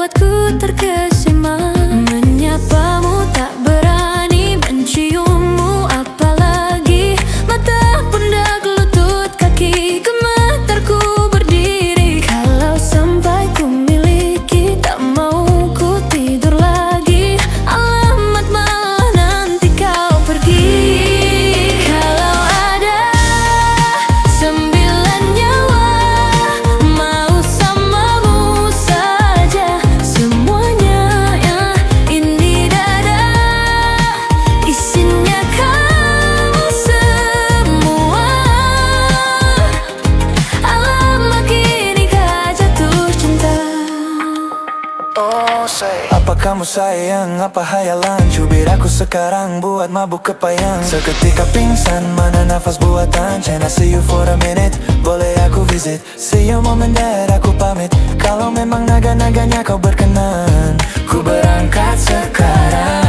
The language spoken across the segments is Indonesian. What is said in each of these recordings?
membuatku terkesima. Menyapamu tak berani, menciummu apalagi. Mata, pundak, lutut, kaki, gemetarku berdiri. Kalau sampai ku miliki, tak mau ku tidur lagi. Alamat malah nanti kau pergi. Kalau ada 9 nyawa, mau samamu saja semuanya. Ya, ini dada, isinya kamu semua. Alamak, inikah jatuh cinta. Apa kamu sayang, apa hayalan? Cubit aku sekarang buat mabuk kepayang. Seketika pingsan, mana nafas buatan. Can I see you for a minute? Boleh aku visit? See you moment that aku pamit. Kalau memang naga-naganya kau berkenan, ku berangkat sekarang.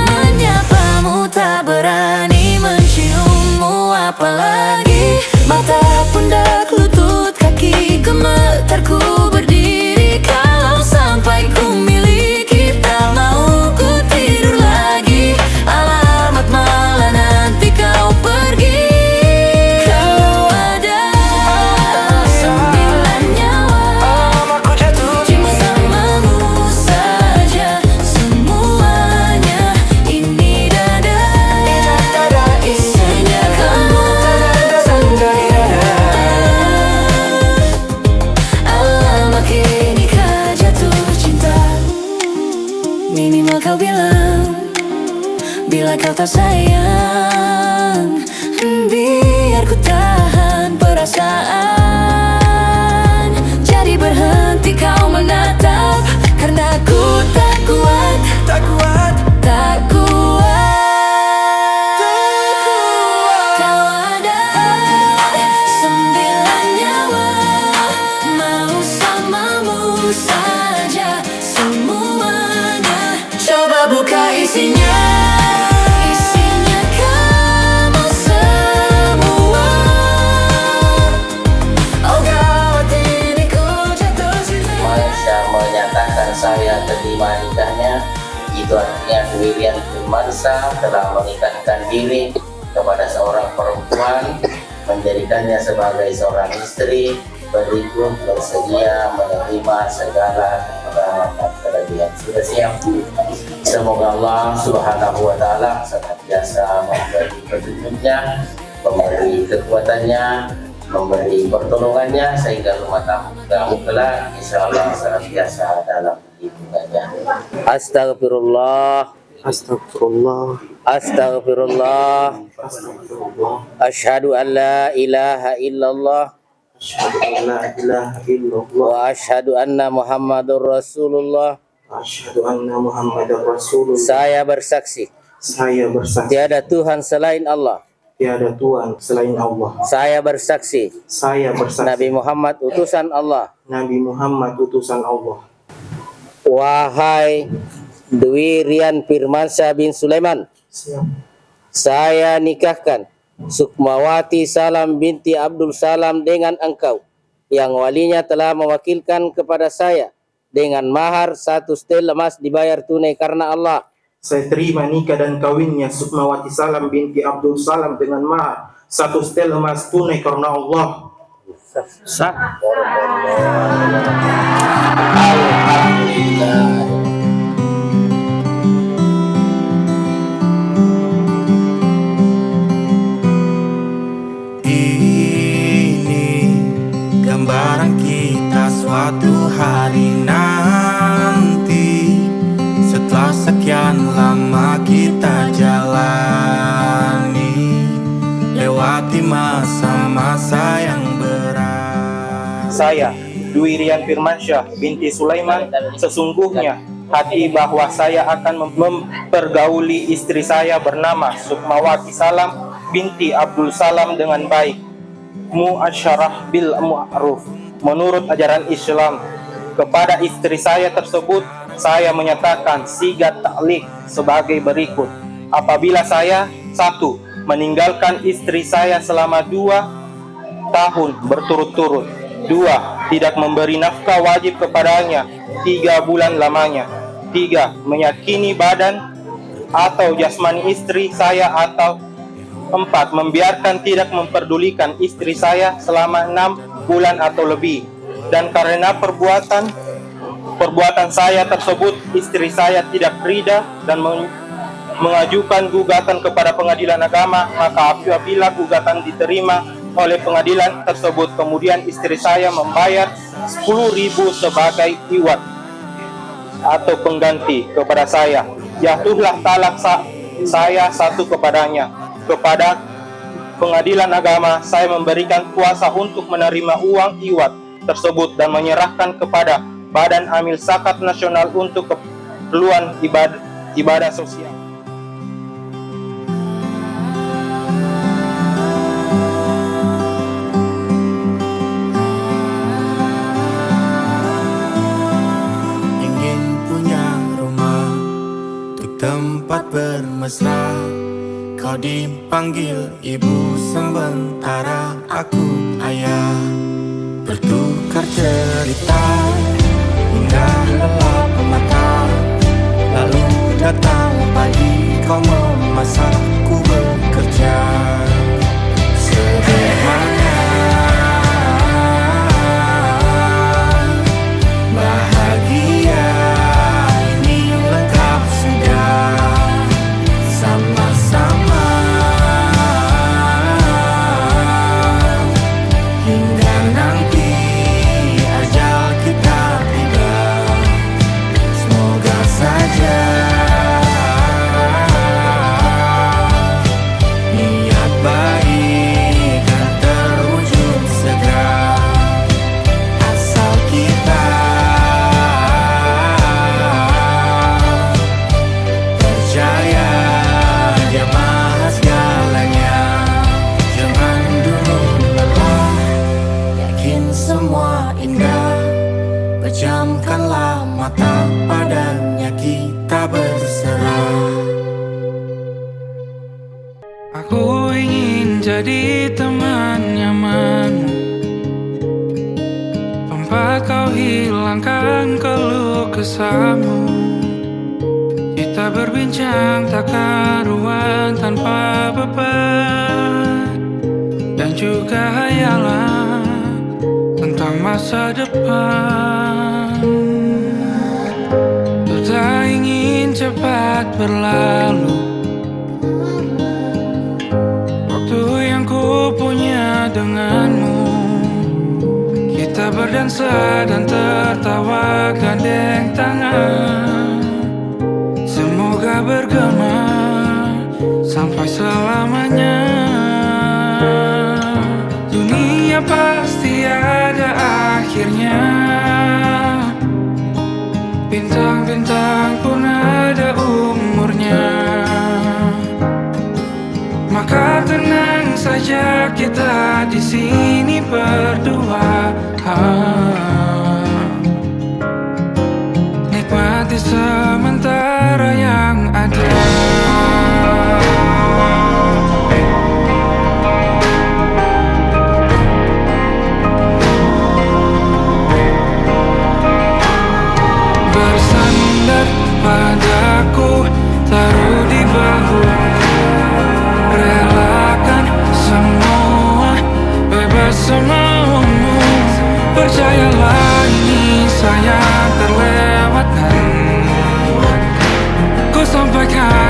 Menyapamu tak berani, menciummu apalagi. Mata, pundak, lutut, kaki, gemetarku berdiri. Kalau sampai ku miliki, tak mau ku tidur lagi. Alamat malah nanti kau pergi. Kalau ada 9 nyawa, Aku jatuh cuma samamu saja semuanya. Ini dada, isinya kamu. Alamak, inikah jatuh cinta. Minimal kau bilang bila kau tak sayang. Biar ku tahan perasaan. Jadi berhenti kau menatap, karena ku tak kuat. tak kuat. Tak kuat. Kalau ada 9 nyawa, mau samamu saja semuanya. Coba buka isinya. Isinya kamu semua. Oh gawat, ini ku jatuh cinta. Malaysia menyatakan saya terima nikahnya. Itu artinya Dwirian Firmansyah telah mengikatkan diri kepada seorang perempuan, menjadikannya sebagai seorang istri, berikut bersedia menerima segala kekurangan dan kelebihan. Sudah siap? Semoga Allah Subhanahu wa Ta'ala senantiasa memberi petunjuknya, memberi kekuatannya, memberi pertolongannya, sehingga rumah tangga kelak insya Allah senantiasa dalam lindungannya. Astagfirullah, Astagfirullah, astagfirullah, astagfirullah. asyhadu an la ilaha illallah Asyhadu an la ilaha illallah. wa asyhadu anna Muhammadur Rasulullah. Asyhadu anna Muhammadar Rasulullah. Saya bersaksi Saya bersaksi tiada Tuhan selain Allah. tiada Tuhan selain Allah. Saya bersaksi Saya bersaksi Nabi Muhammad utusan Allah. Nabi Muhammad utusan Allah. Wahai Dwirian Firmansyah bin Sulaiman, Siap. saya nikahkan Sukmawati Salam binti Abdul Salam dengan engkau, yang walinya telah mewakilkan kepada saya dengan mahar 1 setel emas dibayar tunai karena Allah. Saya terima nikah dan kawinnya Sukmawati Salam binti Abdul Salam dengan mahar 1 setel emas tunai karena Allah. Sah. Alhamdulillah. Ini gambaran kita suatu hari nanti. Setelah sekian lama kita jalani, lewati masa-masa yang berat. Saya, Dwirian Firmansyah binti Sulaiman, sesungguhnya hati bahwa saya akan mempergauli istri saya bernama Sukmawati Salam binti Abdul Salam dengan baik, muasyarah bil ma'ruf, menurut ajaran Islam. Kepada istri saya tersebut, saya menyatakan sigat ta'liq sebagai berikut. Apabila saya 1. meninggalkan istri saya selama 2 tahun berturut-turut, 2. tidak memberi nafkah wajib kepadanya 3 bulan lamanya. 3. Menyakini badan atau jasmani istri saya, atau 4. Membiarkan tidak memperdulikan istri saya selama 6 bulan atau lebih. Dan karena perbuatan saya tersebut, istri saya tidak ridha dan mengajukan gugatan kepada pengadilan agama, maka apabila gugatan diterima oleh pengadilan tersebut, kemudian istri saya membayar 10.000 sebagai iwat atau pengganti kepada saya, jatuhlah talak saya satu kepadanya. Kepada pengadilan agama saya memberikan kuasa untuk menerima uang iwat tersebut dan menyerahkan kepada Badan Amil Zakat Nasional untuk keperluan ibadah sosial. Ingin punya rumah untuk tempat bermesra. Kau dipanggil ibu sementara aku ayah. Bertukar cerita hingga lelap mata. Lalu datang pagi, kau memasak, ku bekerja. Sederhana, bahagia ini lengkap sudah. Sama-sama hingga nanti ajal kita tiba. Semoga saja niat baik kan terwujud segera, asal kita percaya Dia maha segalanya. Jangan dulu lelah, yakin semua indah. Pejamkanlah mata, padanya kita berserah. Aku ingin jadi teman nyamanmu, tempat kau hilangkan keluh kesahmu. Kita berbincang tak karuan tanpa beban, dan juga hayalan tentang masa depan. Ku tak ingin cepat berlalu waktu yang ku punya denganmu. Kita berdansa dan tertawa gandeng tangan. Semoga bergema sampai selamanya. Dunia pasti ada akhirnya, bintang-bintang pun ada umurnya. Maka tenang saja kita di sini berdua. Nikmati sementara yang ada. Bersandar padaku, taruh di bahu, relakan semua, bebas semaumu. Percayalah ini sayang terlewatkan. Ku sampaikan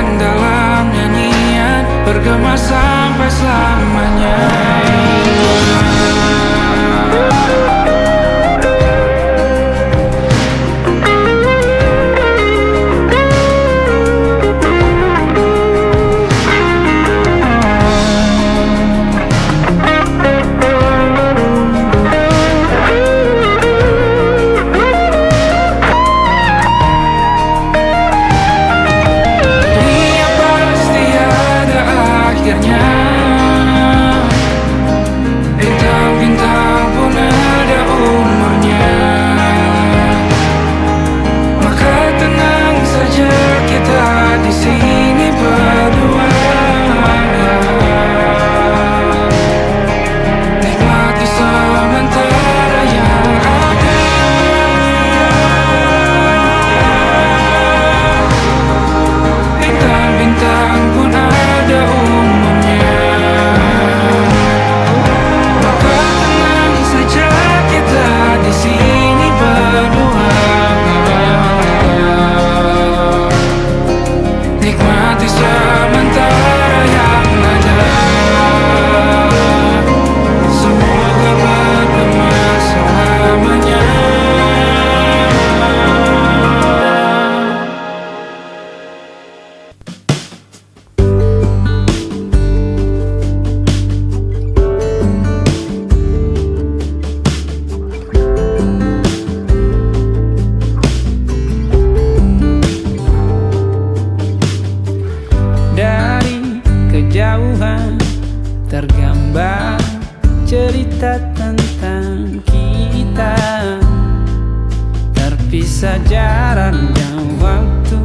sisa jarak dan waktu.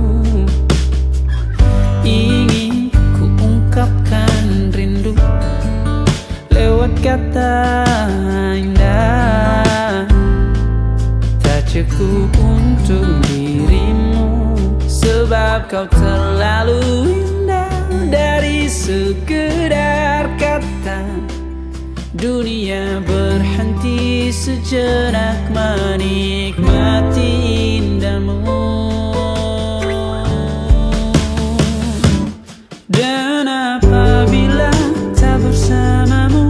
Ingin ku ungkapkan rindu lewat kata indah, tak cukup untuk dirimu, sebab kau terlalu indah. Dari sekedar kata, dunia berhenti sejenak menikmati indahmu. Dan apabila tak bersamamu,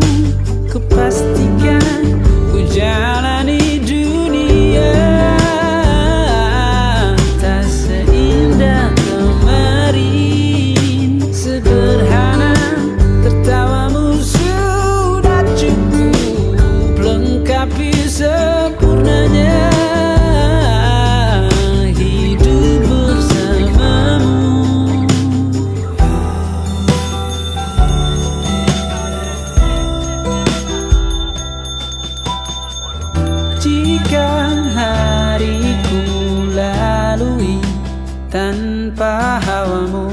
ku pastikan ku jalani dunia tak seindah kemarin. Sederhana, tertawamu sudah cukup lengkapi sempurnanya hidup bersamamu. Jika hariku lalui tanpa hawamu,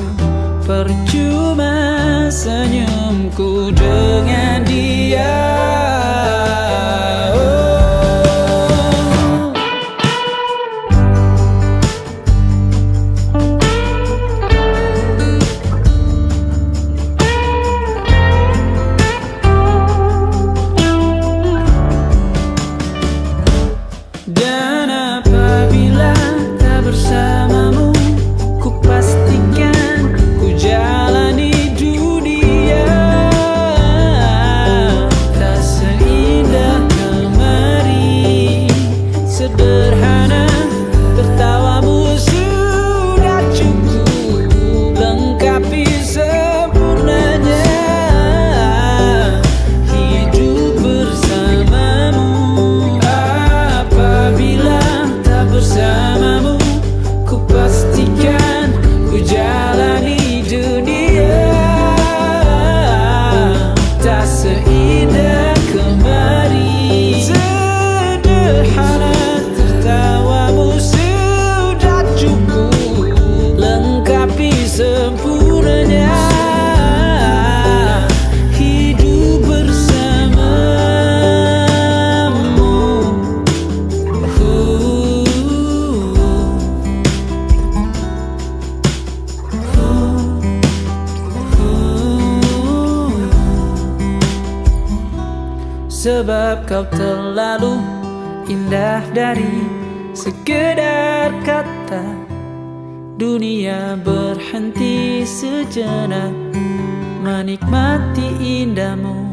percuma senyumku dengan dia. Dan apabila tak bersamamu, ku pastikan ku jalani dunia tak seindah kemarin. Sederhana, tertawamu sudah cukup lengkapi sempurnanya hidup bersamamu. Apabila tak bersamamu, ku pastikan ku jalani dunia tak seindah kemarin. Sederhana, tertawamu sudah cukup lengkapi sempurnanya hidup bersamamu. Sebab kau terlalu indah dari sekedar kata, dunia berhenti sejenak menikmati indahmu.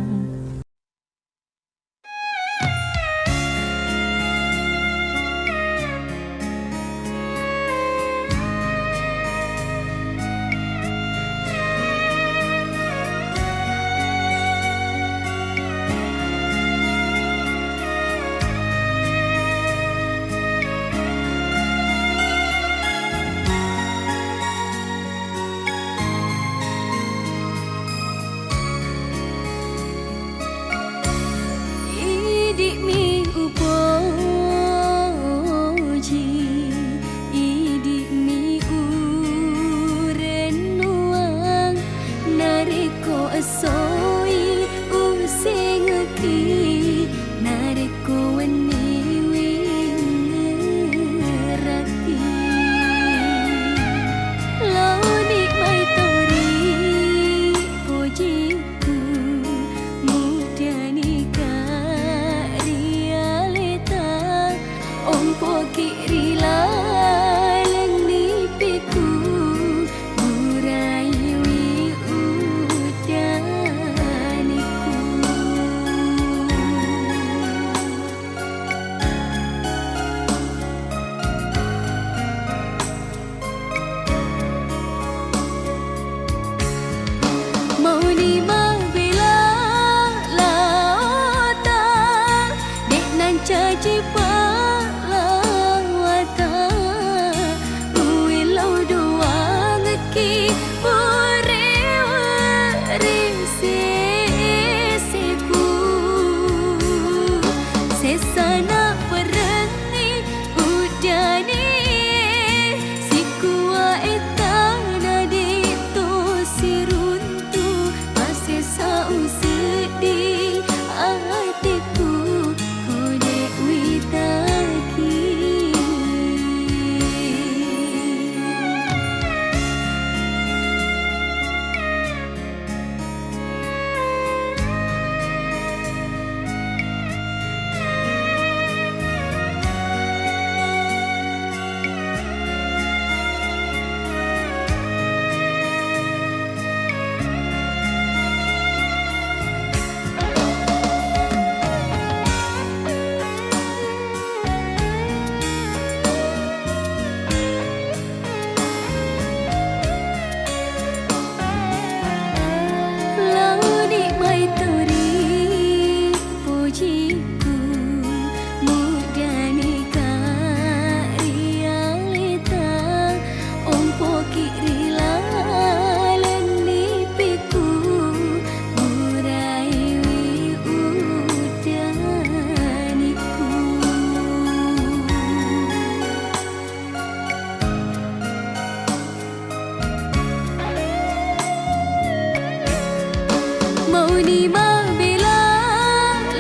ni mabela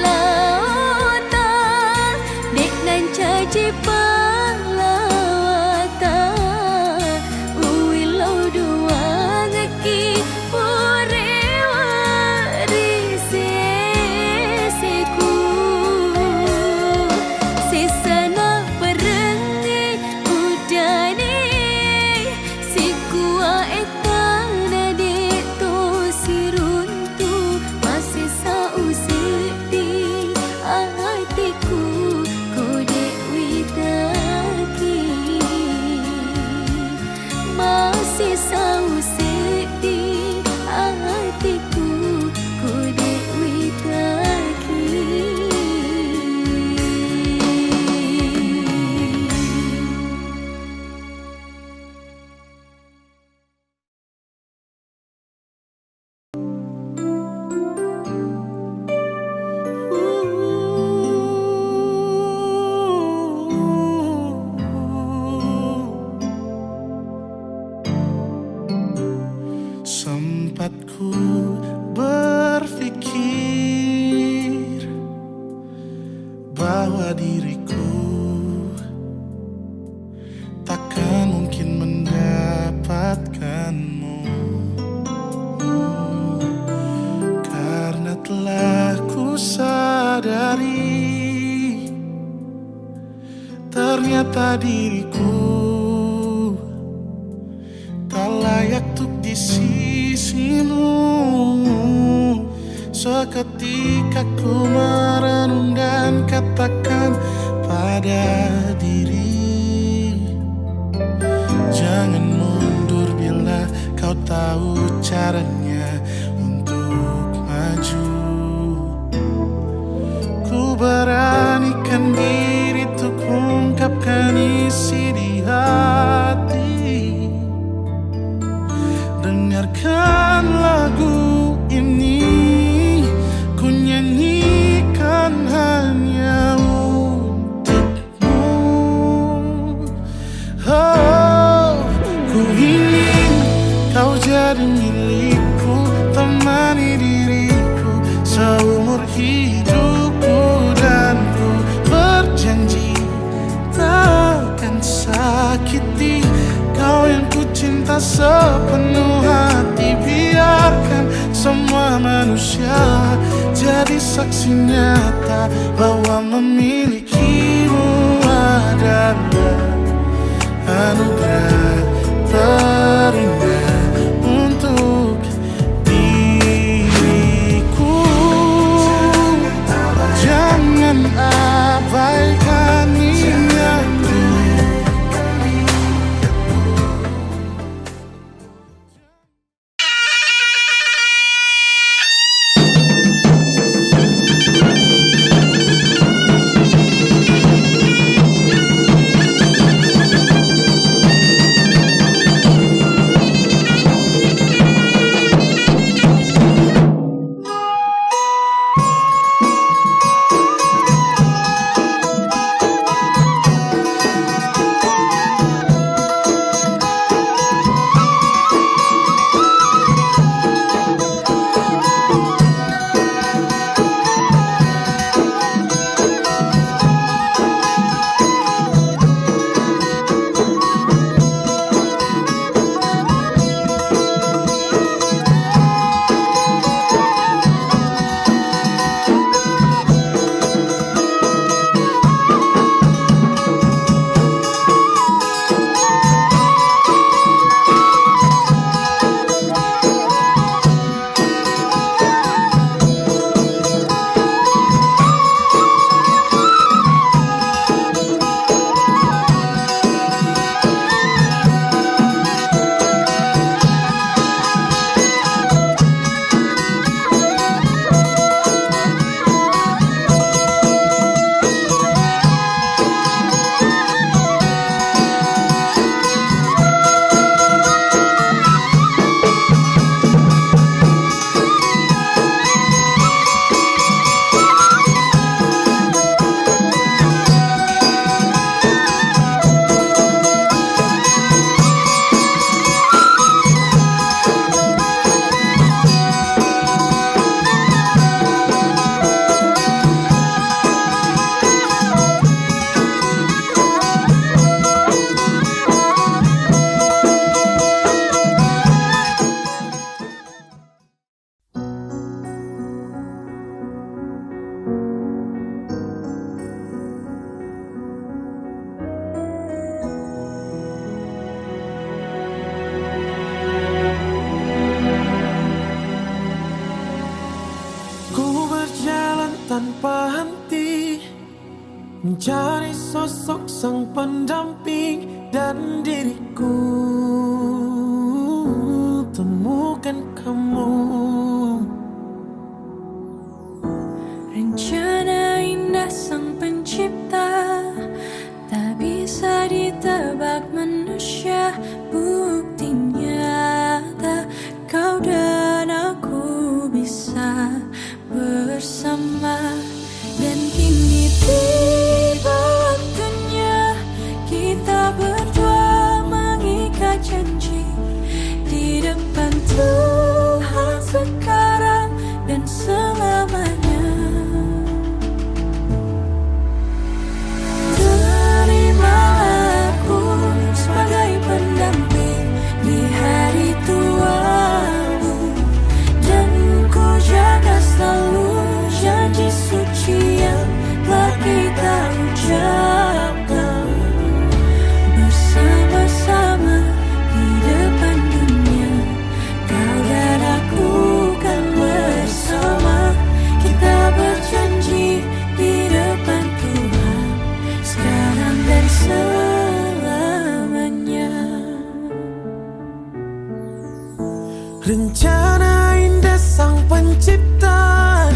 lauta dek nan caci palawata uilau dua ngeki porewa riseseku sesana perengi udane sikua etana dek to siruntu masih sauseti hatiku kodek witaki masih sauseti hatiku kodek witaki. Sempat ku berpikir bahwa diriku takkan mungkin mendapatkanmu, karena telah ku sadari ternyata diriku tak layak untuk di sisimu. Seketika ku merenung dan katakan pada diri, jangan mundur bila kau tahu caranya untuk maju. Ku beranikan diri untuk ungkapkan isi di hati. Dengarkan lagu ini, ku nyanyikan hanya untukmu. Oh, ku ingin kau jadi milikku, temani diriku seumur hidupku, dan ku berjanji takkan sakiti kau yang ku cinta sepenuh hati. Biarkan semua manusia jadi saksi nyata bahwa memilikimu adalah anugerah terindah untuk diriku. Jangan abaikan niatku. sosok sang pendamping dan diriku temukan kamu. Rencana indah sang pencipta tak bisa ditebak manusia. Bukti nyata kau dan aku bisa bersama. Dan kini tiba waktunya kita berdua mengikat janji di depan Tuhan sekarang dan selamanya. Terimalah aku sebagai pendamping di hari tuamu, dan ku jaga selalu janji suci yang telah kita ucapkan. Bersama-sama di depan dunia, kau dan aku kan bersama. Kita berjanji di depan Tuhan sekarang dan selamanya. Rencana indah sang pencipta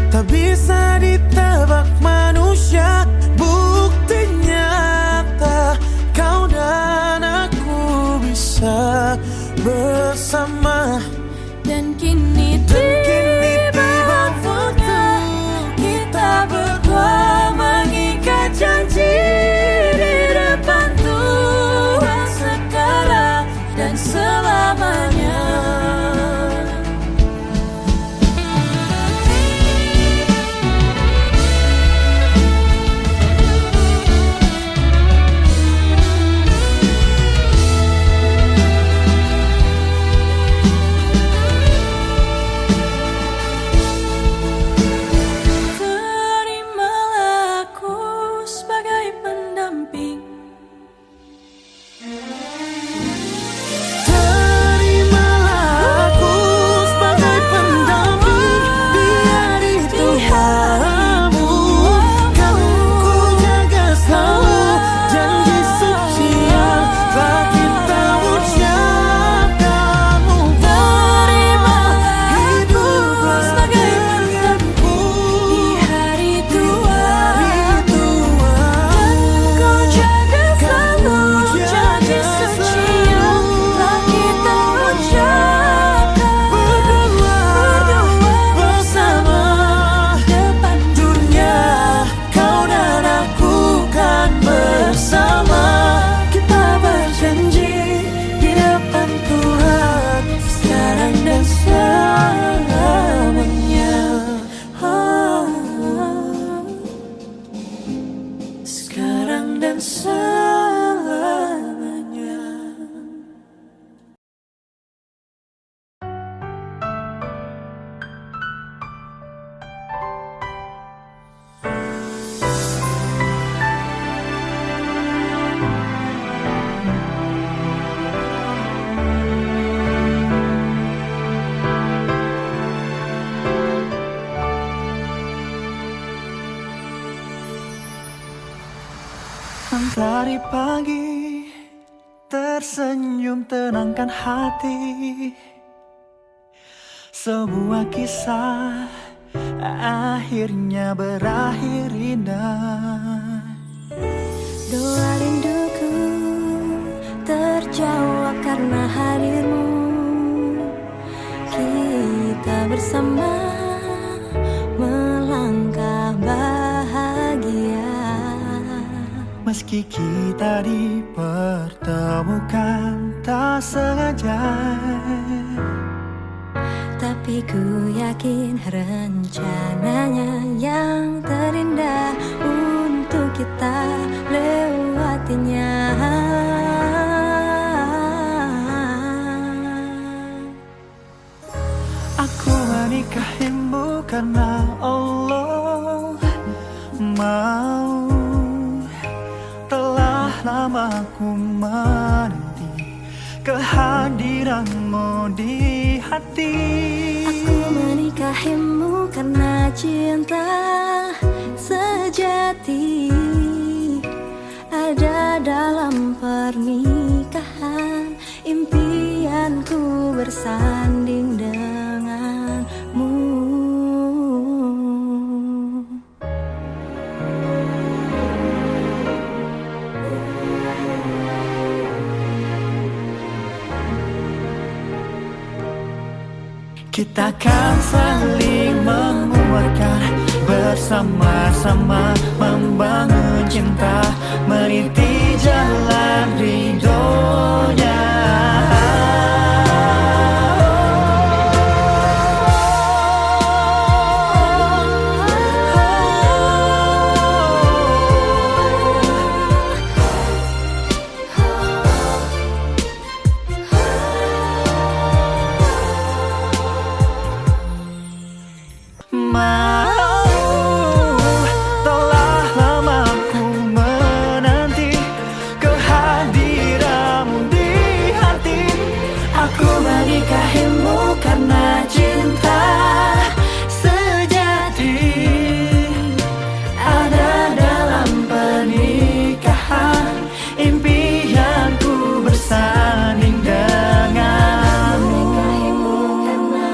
tak bisa ditebak manusia. Bukti nyata kau dan aku bisa bersama. Dan kini tiba waktunya kita berdua mengikat janji di depan Tuhan sekarang dan selamanya. Terimalah aku sebagai pendamping. Terimalah aku sebagai pendamping di hari Tuhanmu. Kan ku jaga selalu janji suci yang telah kita ucapkan. Terimalah aku sebagai pendampingku di hari tuamu, dan kau jaga selalu janji suci yang telah kita ucapkan. berdua bersama depan dunia, kau dan aku kan bersama. Kita berjanji di depan Tuhan sekarang dan selamanya. sekarang dan selamanya. Dari pagi tersenyum tenangkan hati. Sebuah kisah akhirnya berakhir indah. Doa rinduku terjawab karena hadirmu. Kita bersama melangkah bahagia. Meski kita dipertemukan tak sengaja, tapi ku yakin rencananya yang terindah untuk kita lewatinya. aku menikahimu karena Allah mau. Telah lama ku menanti kehadiranmu di hati. Aku menikahimu karena cinta sejati. ada dalam pernikahan, impianku bersanding denganmu. Kita kan saling menguatkan, bersama-sama membangun cinta, meniti jalan ridhonya. Telah lama ku menanti kehadiranmu di hati. Aku menikahimu karena cinta sejati ada dalam pernikahan, Impianku bersanding denganmu. menikahimu karena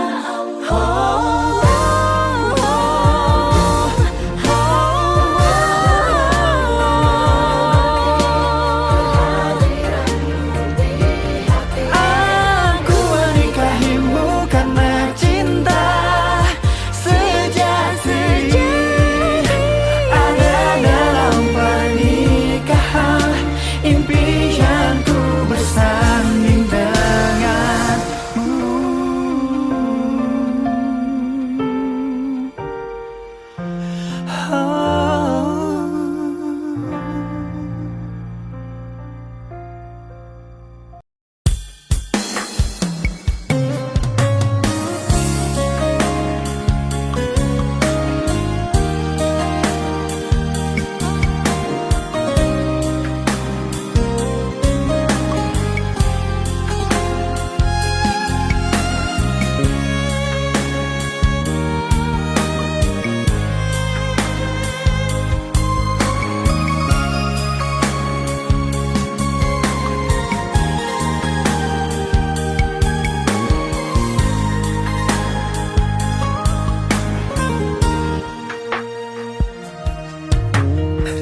Aku menikahimu karena cinta sejati ada dalam pernikahan, impianku bersanding denganmu.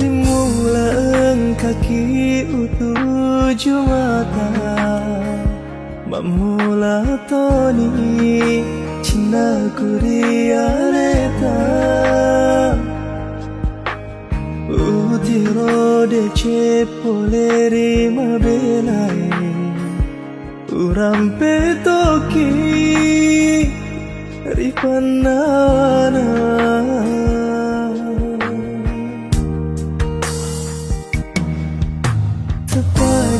Dimulai kaki utuju mata, mamula toni cinta kuriareta. Utiro de cepoleri mabelai, urampe toki ripanana.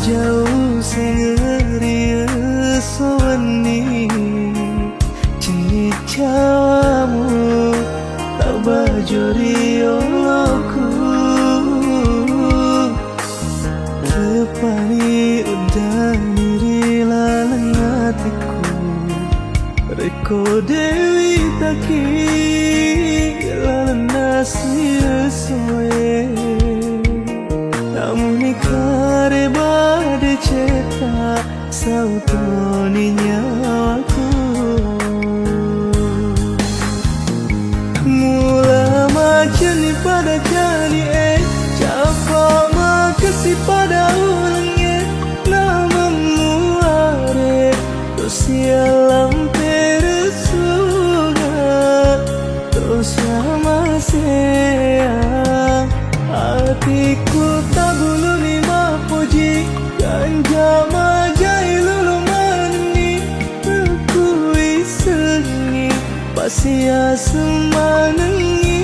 Jauh sengeri sewani cini cawamu tak bajori oloku tepani udah niri lalang hatiku reko dewi taki lalang nasi soye. Namun ikare bade cetak sautoni nyawaku. Mula macani pada kali capa makasih pada ulangnya. Namamu are sialam peresuga to sama sayang. Hatiku tak bulu lima puji ganja majai lulu mani. Aku isengi pasia semanengi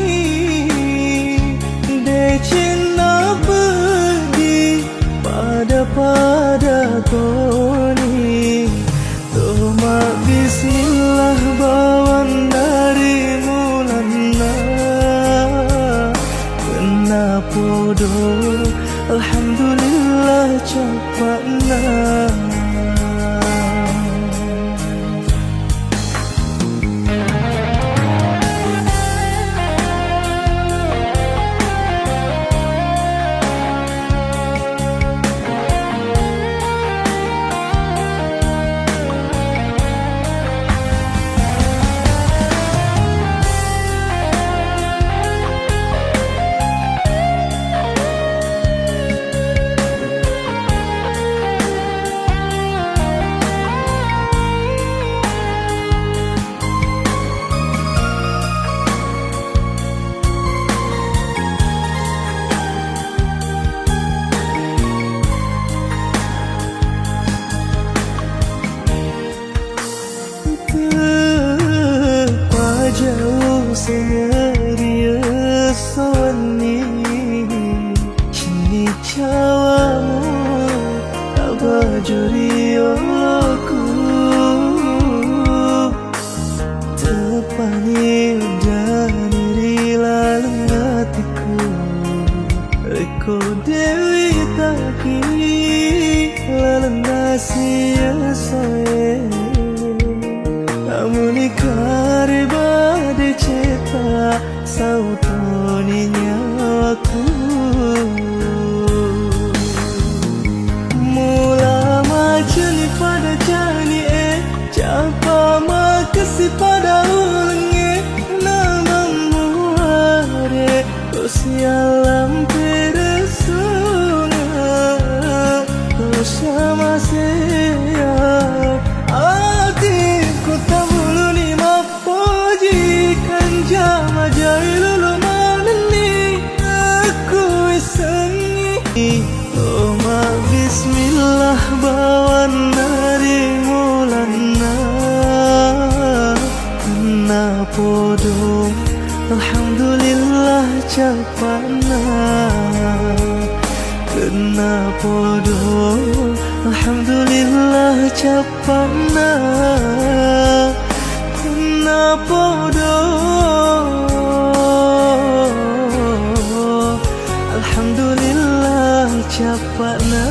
de cinta pergi pada toni. Toma bismillah bawan dari mulana. Podo alhamdulillah cepatna. bajuri aku tepani dan diri lalu hatiku Reko dewi taki lalu nasi soye namun ikari bade ceta sautoni nyawaku mula majani pada jani Capa makasih pada ulangi Nama muare Usialam peresuna Bersama siap Hatiku tak bulu ni mapoji Kan jama jari lulu manani Aku isengi Oma bismillah bawan dari mulana Kena podo Alhamdulillah capana Kena podo Alhamdulillah capana Kena podo Alhamdulillah capana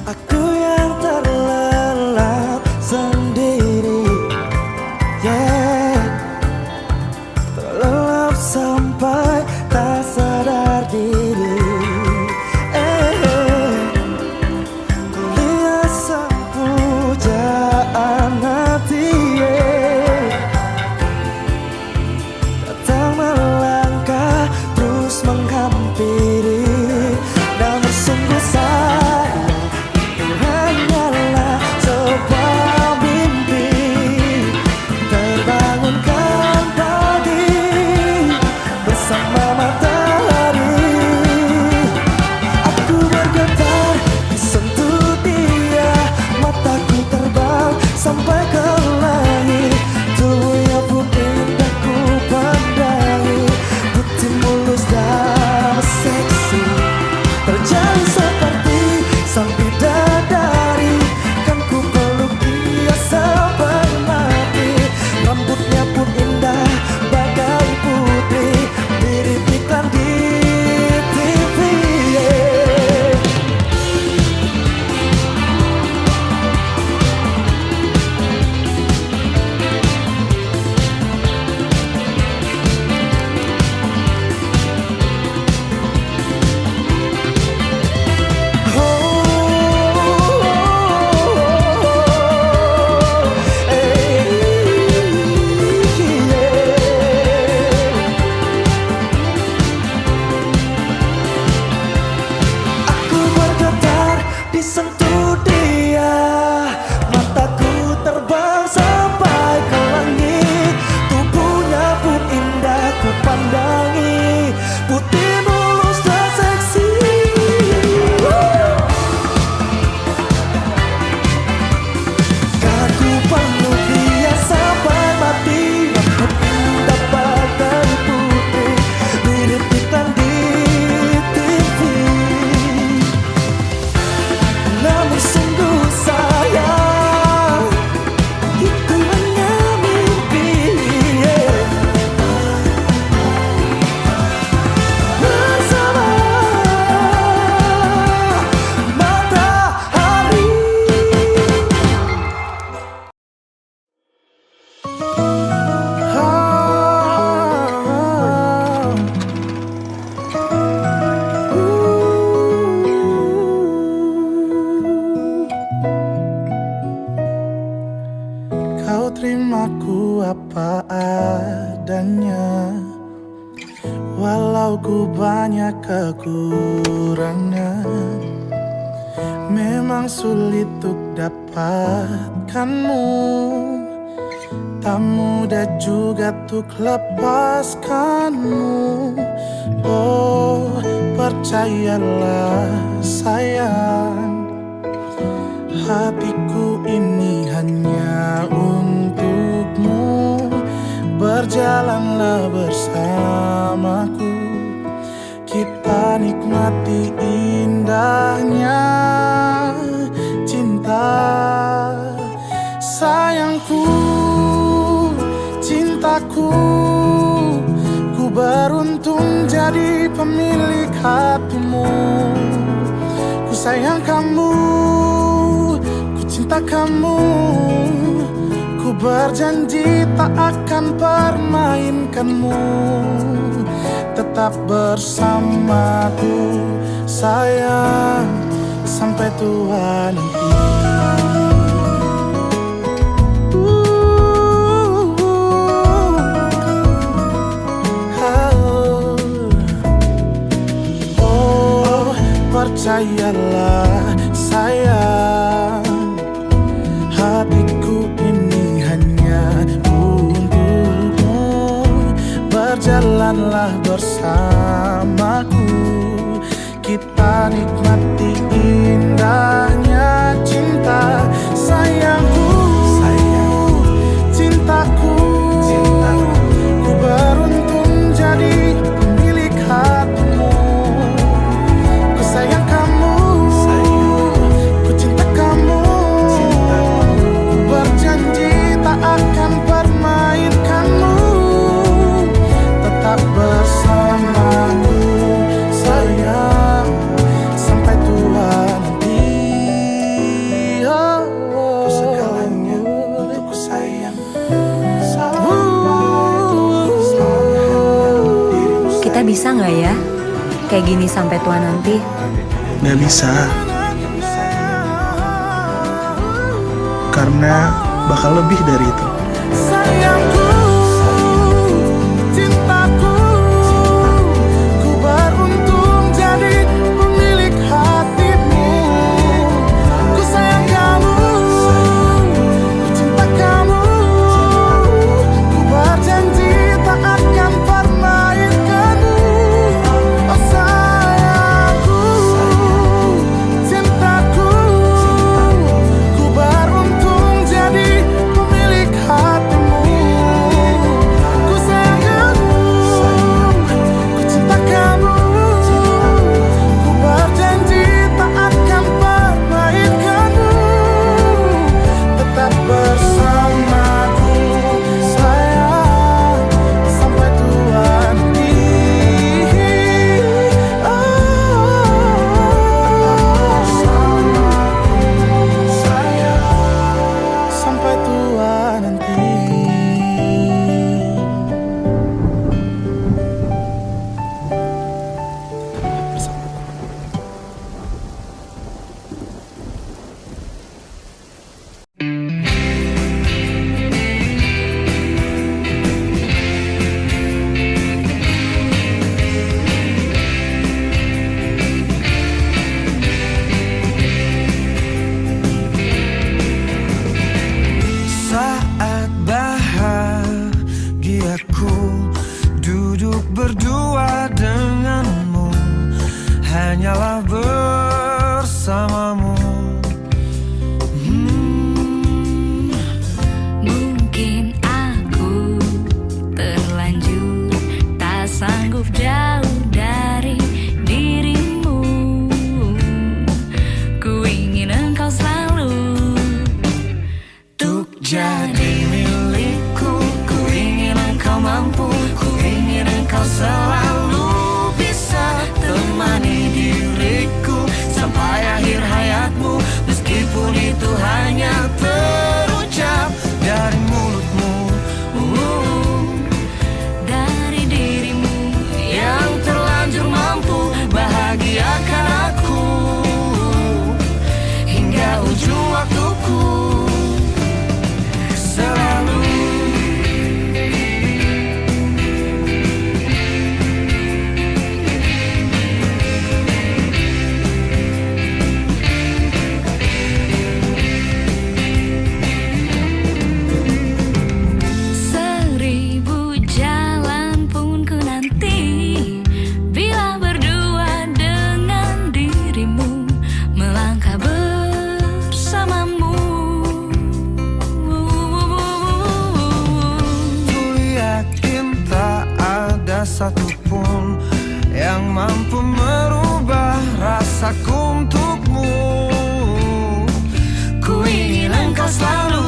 Aku yang terlelap sendiri Terlelap sampai tak sadar diri Kulihat sang pujaan hati Datang melangkah terus menghampiri Namun sungguh sayang hanyalah sebuah mimpi terbangunkan pagi bersama matahari. Aku bergetar disentuh dia, mataku terbang sampai ke langit. Tubuhnya pun indah ku pandangi, putih mulus dan seksi, berjalan seperti sang bidadari. Kan ku peluk dia sampai mati. Rambutnya pun indah bagai putri, mirip iklan di TV. Aku bergetar disentuh dia, mataku terbang sampai ke langit. Tubuhnya pun indah ku pandangi, putih mulus dan seksi. Kan ku peluk dia sampai mati. Rambut indah bagai putri, mirip iklan di TV. Namun sungguh sayang, itu hanya mimpi. Bersama matahari. Kau terimaku apa adanya, walau ku banyak kekurangan. Memang sulit untuk dapatkanmu, Tak mudah juga untuk lepaskanmu. Oh, percayalah sayang, hatiku ini hanya untukmu. Berjalanlah bersamaku, kita nikmati indahnya cinta. Sayangku, cintaku, ku beruntung jadi pemilik hatimu. Ku sayang kamu, ku cinta kamu. Ku berjanji tak akan permainkanmu. Tetap bersamaku sayang, sampai tua nanti. Oh, percayalah sayang, hatiku ini hanya untukmu. Berjalanlah bersamaku, kita nikmati indahnya cinta. Sayangku, cintaku, ku beruntung jadi pemilik hatimu. Ku sayang kamu, ku cinta kamu. Ku berjanji tak akan permainkanmu. Tetap bersamaku sayang, sampai tua nanti. Ku segalanya untukku sayang, Kita bisa nggak ya kayak gini sampai tua nanti? Nggak bisa, karena bakal lebih dari itu. Sayangku, cintaku, ku beruntung jadi pemilik hatimu. Ku sayang kamu, ku cinta kamu. Ku berjanji tak akan permainkanmu. Oh sayangku, cintaku, ku beruntung jadi pemilik hatimu. satupun yang mampu merubah rasaku untukmu. Ku ingin engkau selalu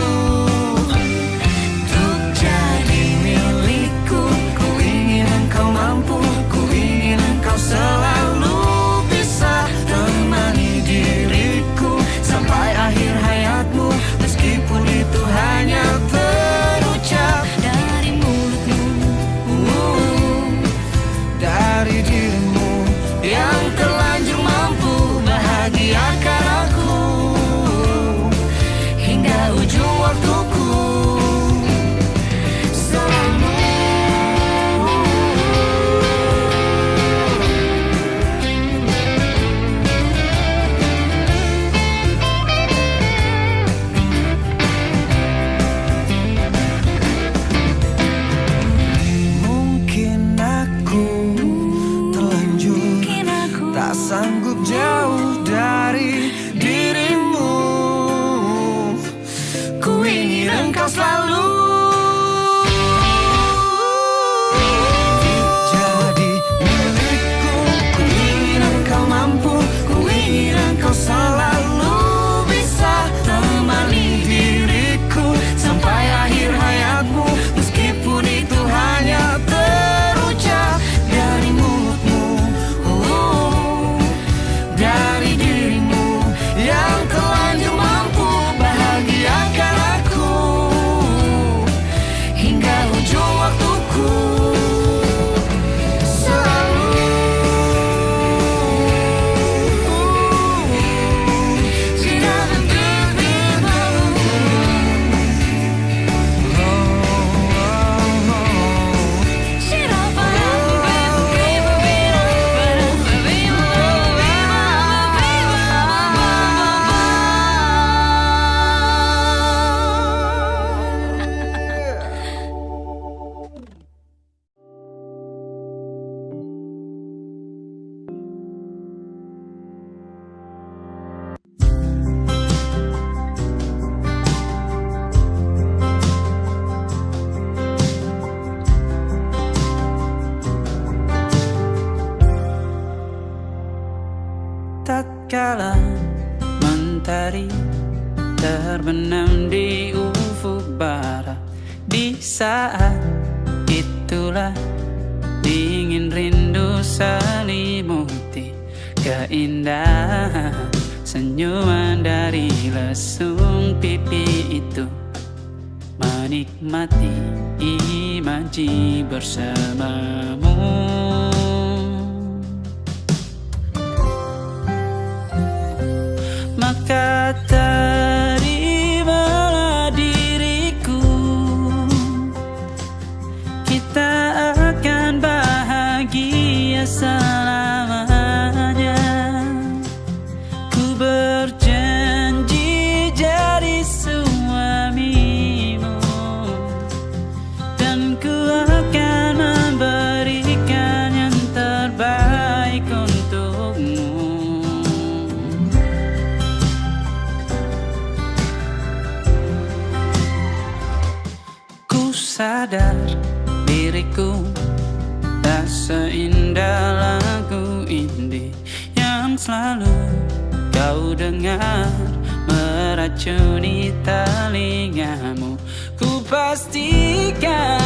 untuk jadi milikku. Ku ingin engkau mampu, ku ingin engkau selalu bisa temani diriku sampai akhir hayatmu, meskipun itu hanya terucap dari mulutmu, dari dirimu yang terlanjur mampu bahagiakan aku hingga ujung waktuku. Selalu mungkin aku terlanjur tak sanggup jauh dari dirimu. Ku ingin engkau selalu jadi milikku. Ku ingin engkau mampu, ku ingin engkau selalu bisa temani diriku sampai akhir hayatmu, meskipun itu hanya terucap dari mulutmu, dari dirimu yang terlanjur mampu bahagiakan aku hingga ujung waktuku. Selalu tatkala mentari terbenam di ufuk barat, di saat itulah dingin rindu selimuti keindahan senyuman dari lesung pipi itu, menikmati imaji bersamamu. Maka terimalah diriku, kita akan bahagia selamanya. Ku berjanji jadi suamimu, dan ku akan memberikan yang terbaik untukmu. Sadar diriku tak seindah lagu indie yang selalu kau dengar meracuni telingamu. Ku pastikan